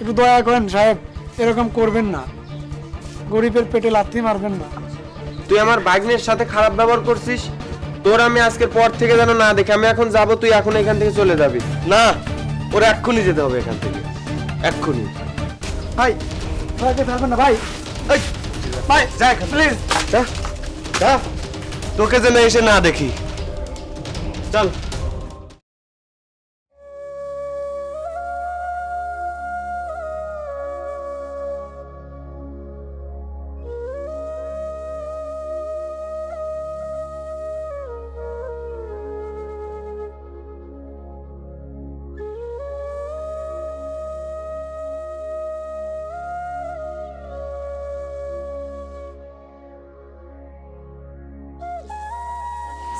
একটু দয়া করেন সাহেব, এরকম করবেন না, গরিবের পেটে লাথি মারবেন না। তুই আমার ভাগ্নের সাথে খারাপ ব্যবহার করছিস, তোর আমি আজকের পর থেকে যেন না দেখি। আমি এখন যাব, তুই এখন এখান থেকে চলে যাবি না। ওর এক্ষুনি যেতে হবে এখান থেকে, এক্ষুনি। ভাই ভাইকে ছাড়বেন না ভাই, এই, ভাই যা এখান থেকে। প্লিজ। যা, যা, তোকে যেন এসে না দেখি। চল।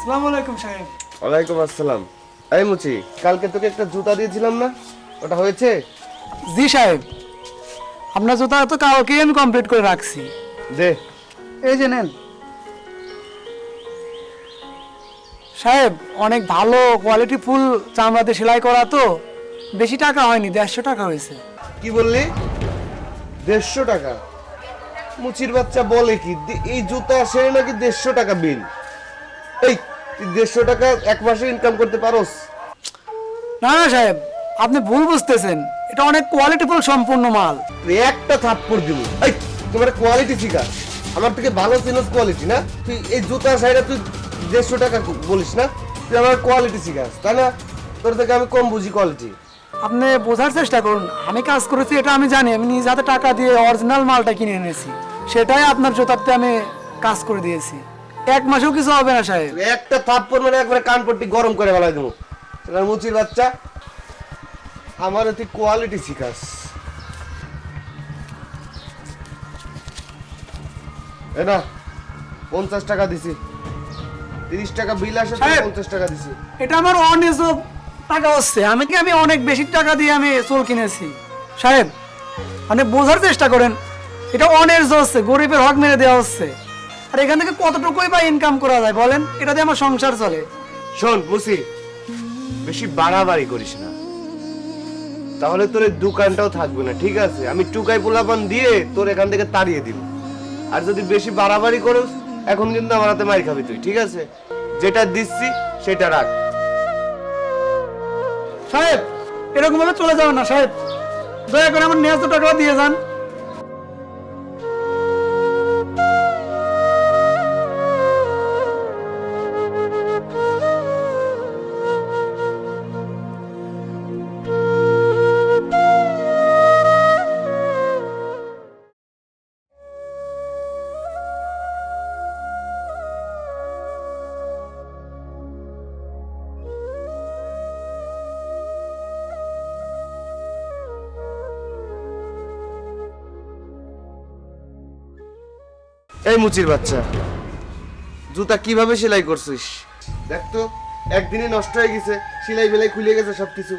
আসসালামু আলাইকুম সাহেব। ওয়ালাইকুম আসসালাম। এই মুচি, কালকে তোকে একটা জুতা দিয়েছিলাম না, ওটা হয়েছে? জি সাহেব, আপনার জুতা তো কালকেই আমি কমপ্লিট করে রাখছি। দে। এই যে নেন সাহেব, অনেক ভালো কোয়ালিটি ফুল চামড়াতে সেলাই করা, তো বেশি টাকা হয়নি, 150 টাকা হয়েছে। কি বললি? 150 টাকা? মুচির বাচ্চা বলে কি, এই জুতা সে নাকি 150 টাকা বিল? এই, তুই 150 টাকা এক মাসে ইনকাম করতে পারোস? না না সাহেব, আপনি ভুল বুঝতেছেন, এটা অনেক কোয়ালিটিফুল সম্পূর্ণ মাল। তুই একটা থাপ্পড় দিব। এই, তোমার কোয়ালিটি শিখা, আমার থেকে ভালো চিনস কোয়ালিটি না? তুই এই জুতা সাইডে তুই 150 টাকা বলিস না? তুই আমার কোয়ালিটি শিখাস, তাই না? তোর থেকে আমি কম বুঝি কোয়ালিটি। আপনি বোঝার চেষ্টা করুন, আমি কাজ করেছি এটা আমি জানি, আমি নিজ হাতে টাকা দিয়ে অরিজিনাল মালটা কিনে এনেছি, সেটাই আপনার জুতাতে আমি কাজ করে দিয়েছি। এক মাসেও কিছু হবে না সাহেব। একটা থাপ্পড় মানে একবারে কানপট্টি গরম করে ফেলাই দেবো। সেটা মুচির বাচ্চা, আমার তুই কোয়ালিটি শিখাস। এ না, 50 টাকা দিছি, 30 টাকা বিল আসে, সাহেব, 50 টাকা দিছি। এটা আমার অনেক টাকা হচ্ছে, আমি অনেক বেশি টাকা দিয়ে আমি চুল কিনেছি সাহেব, মানে বোঝার চেষ্টা করেন, এটা অনেক হচ্ছে, গরিবের হক মেরে দেওয়া হচ্ছে, আর এখান থেকে কতটুকুই বা ইনকাম করা যায় বলেন, এটা দিয়ে আমার সংসার চলে। শোন মুসি, বেশি বাড়াবাড়ি করিস না, তাহলে তোর এই দোকানটাও থাকবে না, ঠিক আছে? আমি টুকাই পোলাপান দিয়ে তোর এখান থেকে তাড়িয়ে দিব। আর যদি বেশি বাড়াবাড়ি করিস, এখন কিন্তু আমার হাতে মার খাবি তুই, ঠিক আছে? যেটা দিচ্ছি সেটা রাখ। সাহেব, এরকম ভাবে চলে যাবেন না সাহেব, দয়া করে আমার ন্যায্য টাকা দিয়ে যান। এই মুচির বাচ্চা, জুতা কিভাবে সেলাই করছিস দেখ তো, একদিনে নষ্ট হয়ে গেছে, সেলাই বেলাই খুলে গেছে সবকিছু।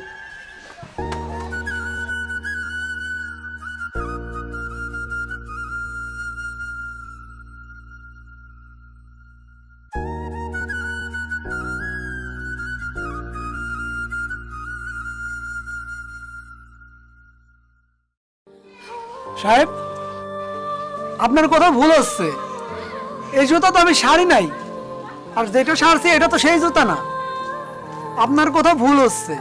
সাহেব, আপনার কথা ভুল হচ্ছে, এই জুতা তো আমি সারি নাই, আর যেটা সারছি এটা তো সেই জুতা না, আপনার কথা ভুল হচ্ছে।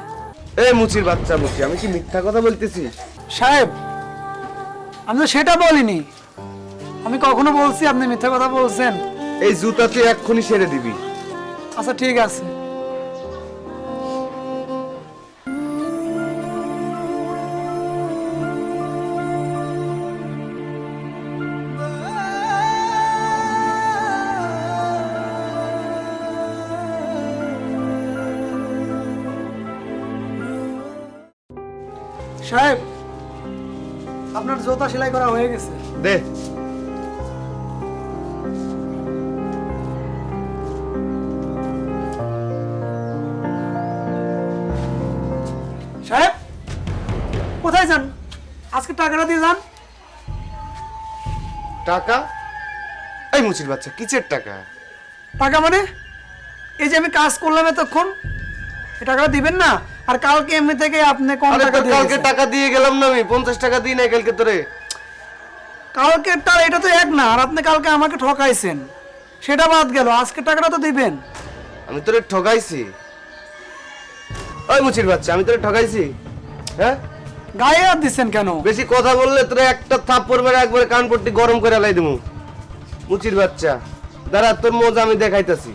এই মুচির বাচ্চা মুচি, আমি কি মিথ্যা কথা বলতেছি? সাহেব, আমি তো সেটা বলিনি, আমি কখনো বলছি আপনি মিথ্যা কথা বলছেন? এই জুতা তুই এক্ষুনি সেরে দিবি। আচ্ছা ঠিক আছে। সাহেব, আপনার জুতা সেলাই করা হয়ে গেছে। দে। সাহেব, কোথায় যান? আজকে টাকাটা দিয়ে যান। টাকা? এই মুচির বাচ্চা, কিসের টাকা? টাকা মানে এই যে আমি কাজ করলাম এতক্ষণ, এই টাকাটা দিবেন না? আর কালকে এমনি থেকে আপনি কম আরে টাকা তোর দিয়ে কালকে গেছেন। টাকা দিয়ে গেলাম না, আমি 50 টাকা দিই নাই কালকে তোরে। কালকেরটা এটা তো এক না, আর আপনি কালকে আমাকে ঠকাইছেন, সেটা বাদ গেল, আজকের টাকাটা তো দিবেন। আমি তোরে ঠকাইছি? ওই মুচির বাচ্চা, আমি তোরে ঠকাইছি? হ্যাঁ, গায়ে হাত দিচ্ছেন কেন? বেশি কথা বললে তোরে একটা থাপ্পড় মেরে একবারে কান পট্টি গরম করে লাই দেবো। মুচির বাচ্চা, দাঁড়া, তোর মজা আমি দেখাইতাছি।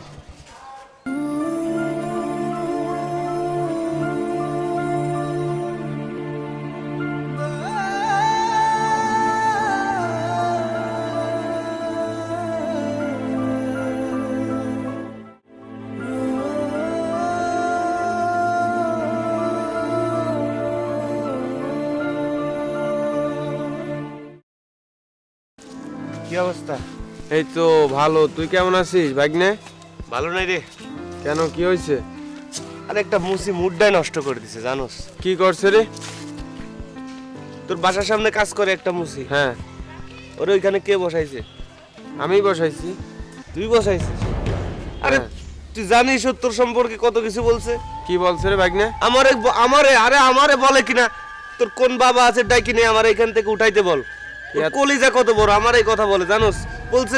কি অবস্থা? এই তো ভালো, তুই কেমন আছিস ভাগ্নে? ভালো নাই রে। কেন, কি হয়েছে? আরে একটা মুসি মুডটাই নষ্ট করে দিছে জানোস। কি করছে রে? তোর বাসার সামনে কাজ করে একটা মুসি, হ্যাঁ, ওর ওইখানে কে বসাইছে? আমি বসাইছি। তুই বসাইছিস? আরে হ্যাঁ। তুই জানিস ও তোর সম্পর্কে কত কিছু বলছে? কি বলছে রে ভাগ্নে? আমারে বলে কিনা তোর কোন বাবা আছে ডাকি নিয়ে আমার এখান থেকে উঠাইতে বল। ওর কলিজা কত বড়, আমার এই কথা বলে জানোস। বলছে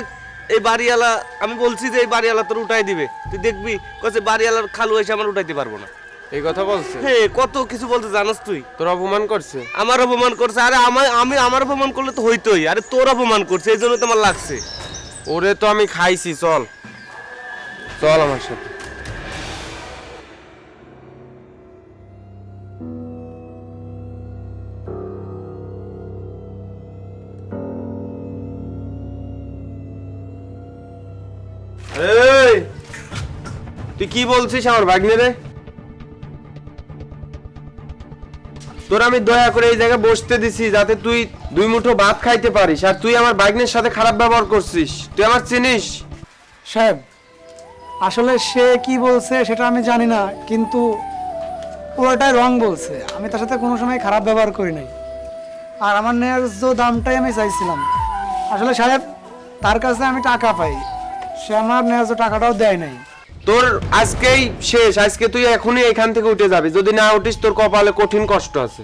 এই বাড়িওয়ালা, আমি বলছি যে এই বাড়িওয়ালা তোর উঠাই দিবে, তুই দেখবি। কছে বাড়িওয়ালার খালু এসে আমার উঠাইতে পারবো না। এই কথা বলছে? হ্যাঁ, কত কিছু বলতে জানোস তুই। তোর অপমান করছে? আমার অপমান করছে? আরে আমার অপমান করলে তো হইতোই, আরে তোর অপমান করছে, এই জন্য তো আমার লাগছে। ওরে তো আমি খাইছি, চল চল আমার সাথে। এই, তুই কি বলছিস আমার ভাগ্নে রে? তোর আমি দয়া করে এই জায়গায় বসতে দিছি যাতে তুই 2 মুঠো ভাত খাইতে পারিস, আর তুই আমার ভাগ্নের সাথে খারাপ ব্যবহার করছিস। তুই আমার চিনিস? সাহেব, আসলে সে কি বলছে সেটা আমি জানি না, কিন্তু পুরোটাই রং বলছে। আমি তার সাথে কোনো সময় খারাপ ব্যবহার করি নাই, আর আমার ন্যায্য দামটাই আমি চাইছিলাম। আসলে সাহেব, তার কাছে আমি টাকা পাই, সে আমার ন্যায্য টাকাটাও দেয় নাই। তোর আজকেই শেষ, আজকে তুই এখনই এখান থেকে উঠে যাবি। যদি না উঠিস তোর কপালে কঠিন কষ্ট আছে।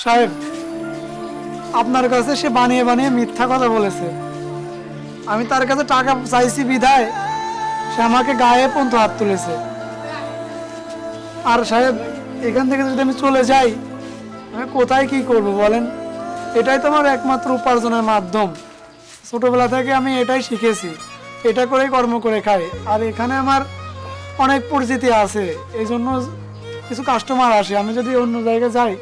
সাহেব, আপনার কাছে সে বানিয়ে বানিয়ে মিথ্যা কথা বলেছে। আমি তার কাছে টাকা চাইছি বিধায় সে আমাকে গায়ে পর্যন্ত হাত তুলেছে। আর সাহেব, এখান থেকে যদি আমি চলে যাই, আমি কোথায় কি করব বলেন? এটাই তো আমার একমাত্র উপার্জনের মাধ্যম। ছোটবেলা থেকে আমি এটাই শিখেছি, এটা করেই কর্ম করে খাই। আর এখানে আমার অনেক পরিচিতি আছে, এই জন্য কিছু কাস্টমার আসে। আমি যদি অন্য জায়গায় যাই,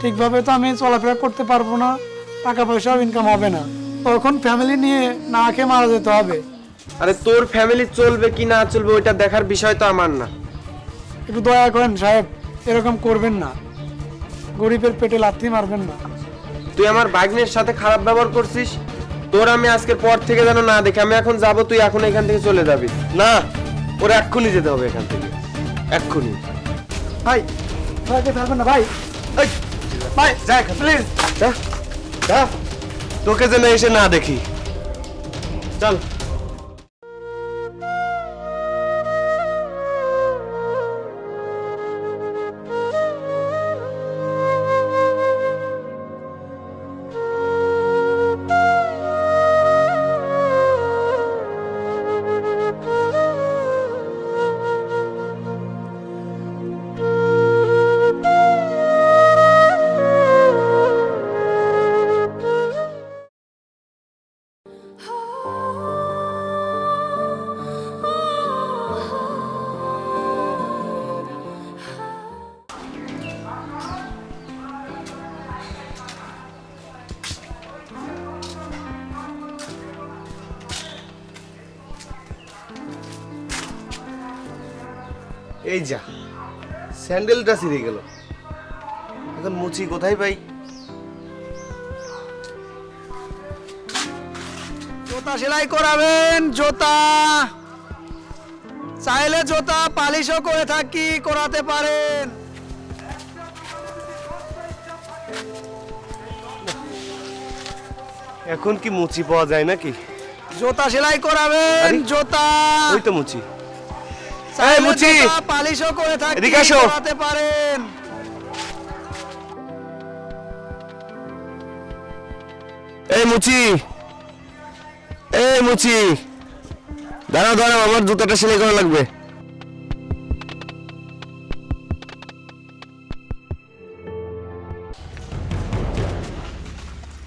ঠিকভাবে তো আমি চলাফেরা করতে পারবো না, টাকা পয়সাও ইনকাম হবে না, তখন ফ্যামিলি নিয়ে না খেয়ে মারা যেতে হবে। আরে তোর ফ্যামিলি চলবে কি না চলবে ওইটা দেখার বিষয় তো আমার না। একটু দয়া করেন সাহেব, এরকম করবেন না, গরিবের পেটে লাথি মারবেন না। তুই আমার ভাগ্নের সাথে খারাপ ব্যবহার করছিস, তোর আমি আজকের পর থেকে যেন না দেখি। আমি এখন যাব, তুই এখন এখান থেকে চলে যাবি। না, ওরা এক্ষুনি যেতে হবে এখান থেকে, এক্ষুনি। ভাই, ভাইকে ছাড়বেন না ভাই। এই, ভাই যা এখান থেকে। প্লিজ। যা, যা, তোকে যেন এসে না দেখি। চল। এই যা, স্যান্ডেলটা ছিঁড়ে গেল, এখন মুচি কোথায় পাই? জুতা সেলাই করাবেন? জুতা চাইলে জুতা পালিশও করে থাকি, করাতে পারেন। এখন কি মুচি পাওয়া যায় নাকি? জুতা সেলাই করাবেন? আরে, জুতা ওই তো মুচি। চাইলে মুচি! জুতা পালিশও করে থাকি, এদিকে আসো। করাতে পারেন। এই মুচি, এই মুচি, দাঁড়াও দাঁড়াও, আমার জুতাটা সেলাই করা লাগবে।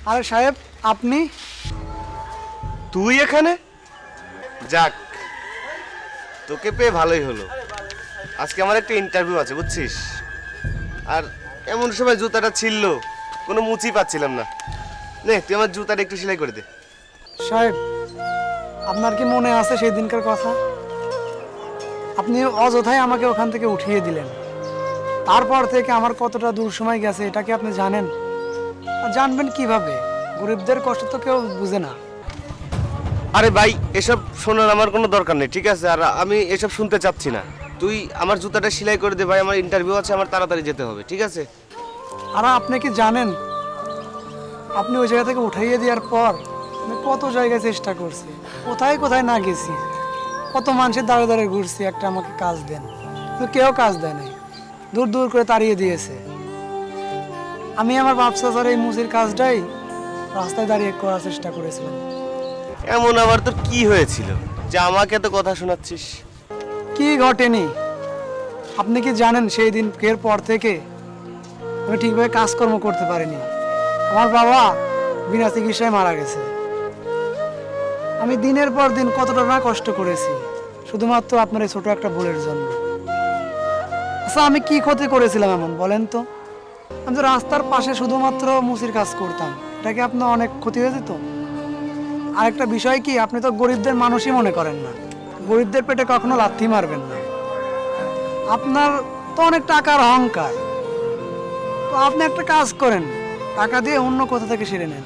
আরে সাহেব, আপনি? তুই এখানে? যাক, তোকে পেয়ে ভালোই হলো। আজকে আমার একটা ইন্টারভিউ আছে বুঝছিস, আর এমন সময় জুতাটা ছিল কোনো মুচি পাচ্ছিলাম না। নে তুই আমার জুতাটা একটু সেলাই করে দে। সাহেব, আপনার কি মনে আছে সেই দিনকার কথা? আপনি অযথাই আমাকে ওখান থেকে উঠিয়ে দিলেন। তারপর থেকে আমার কতটা দূর সময় গেছে এটা কি আপনি জানেন? আর জানবেন কিভাবে? গরিবদের কষ্ট তো কেউ বুঝে না। আরে ভাই, এসব শোনার আমার কোনো দরকার নেই, ঠিক আছে? আর আমি এসব শুনতে চাচ্ছি না। তুই আমার জুতাটা সেলাই করে দে ভাই, আমার ইন্টারভিউ আছে, আমার তাড়াতাড়ি যেতে হবে, ঠিক আছে? আর আপনি কি জানেন, আপনি ওই জায়গা থেকে উঠাইয়ে দেওয়ার পর আমি কত জায়গায় চেষ্টা করছি, কোথায় কোথায় না গেছি, কত মানুষের দাঁড়ে দাঁড়িয়ে ঘুরছি একটা আমাকে কাজ দেন, কিন্তু কেউ কাজ দেয় নাই, দূর দূর করে তাড়িয়ে দিয়েছে। আমি আমার ব্যবসা স্যার এই মুসির কাজটাই রাস্তায় দাঁড়িয়ে করার চেষ্টা করেছিলাম। এমন আবার তোর কি হয়েছিল যে আমাকে এত কথা শোনাচ্ছিস? কি ঘটেনি? আপনি কি জানেন সেই দিনের পর থেকে আমি ঠিকভাবে কাজকর্ম করতে পারিনি। আমার বাবা বিনা চিকিৎসায় মারা গেছে। আমি দিনের পর দিন কতটা না কষ্ট করেছি শুধুমাত্র আপনার এই ছোট একটা ভুলের জন্য। আচ্ছা, আমি কি ক্ষতি করেছিলাম এমন বলেন তো? আমি তো রাস্তার পাশে শুধুমাত্র মুসির কাজ করতাম, এটা কি আপনার অনেক ক্ষতি হয়ে যেত? আরেকটা বিষয় কি, আপনি তো গরিবদের মানুষই মনে করেন না, গরিবদের পেটে কখনো লাথি মারবেন না। আপনার তো অনেক টাকার অহংকার, তো আপনি একটা কাজ করেন, টাকা দিয়ে অন্য কোথা থেকে সেরে নেন।